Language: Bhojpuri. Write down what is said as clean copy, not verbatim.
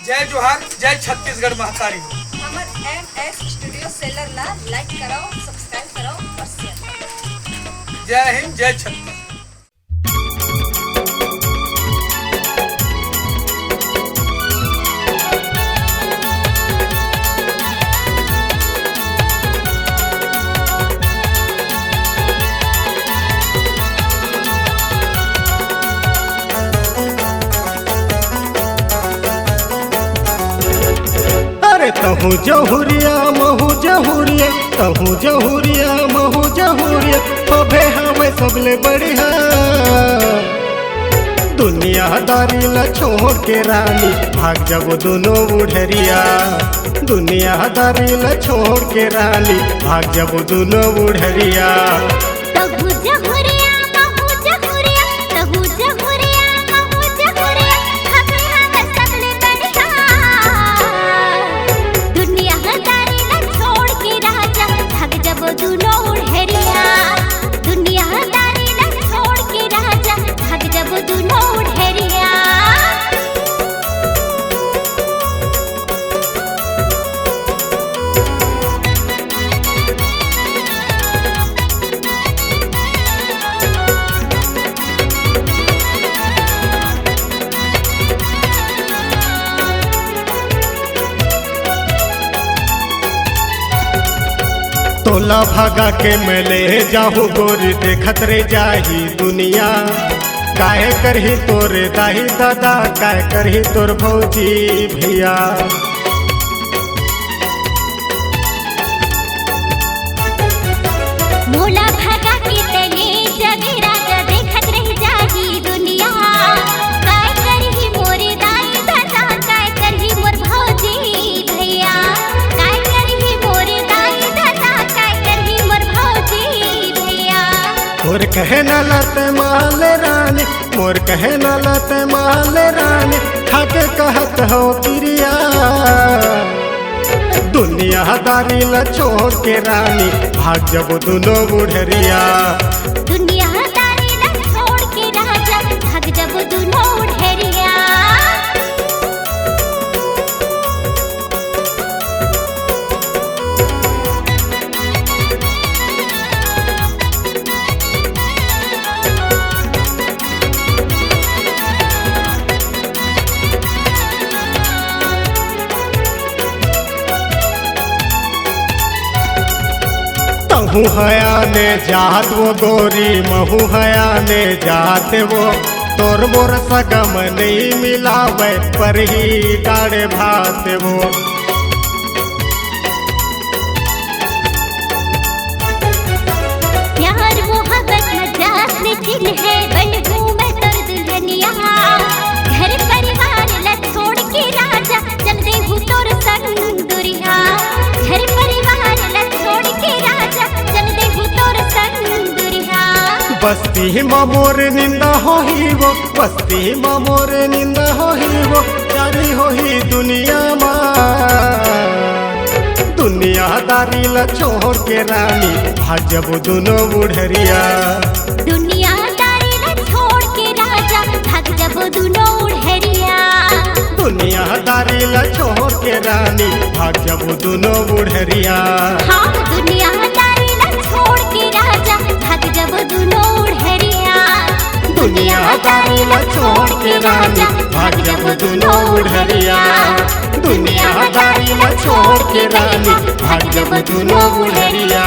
जय जोहार, जय छत्तीसगढ़ महतारी। हमर MS स्टूडियो सेलर ला लाइक कराओ, सब्सक्राइब कराओ और शेयर कराओ। जय हिंद, जय छत्तीसगढ़। तहु जहुरिया महु जहुरिया, तहु जहुरिया महु जहुरिया, पभे हमें सबले बढ़िया। दुनियादारी ला छोड़ के रानी भाग जब दोनों बुढ़रिया। दुनियादारी ला छोड़ के रानी भाग जब दोनों बुढ़रिया। तोला भागा के मैं ले जाहू गोरी देखत रे जाही दुनिया। काहे करही तोरे दाही दादा, काहे करही तोर भौजी भैया। मोला भागा के तले जगे राजा देखत रह जाही दुनिया। काहे करही मोरे दाई दादा, काहे करही मोर भौजी भैया। काहे करही मोरे दाई दादा, काहे करही मोर भौजी भैया। मोर कहे न लते माल रानी, मोर कहे न लते माल रानी, खाके कहत हो क्रिया। दुनियादारी ला छोड़ के रानी भाग जब दोनों बुढ़रिया। दुनियादारी ला छोड़ के राजा भाग जब दोनों बुढ़रिया। महू हयाने जात वो गोरी, महू हयाने जात वो। तोर मोर सगम नहीं मिलावे पर ही डाड़े भात वो। प्यार मोहब्बत मजाक में दिल है, बन हूँ मैं तोर दुल्हनिया। घर परिवार ला छोड़ के राजा चल दे हूँ तोर संग दुरिया। घर परिवार ला छोड़ के राजा चल दे हूँ तोर संग दुरिया। बस्ती मोर निंदा हो ही वो, बस्ती मोर निंदा हो ही वो। जारी हो ही दुनिया माँ। दुनियादारी ला छोड़ के रानी भाग जब दोनों बुढ़रिया। दुनियादारी ला छोड़ के राजा भाग जब दोनों बुढ़रिया। दुनियादारी ला छोड़ के रानी भाग जब दोनों बुढ़रिया। हाँ, दुनियादारी ला छोड़ के राजा भाग जब दोनों बुढ़रिया। दुनियादारी ला छोड़ के रानी भाग जब दोनों बुढ़रिया। दुनियादारी ला छोड़ के रानी भाग जब दोनों बुढ़रिया।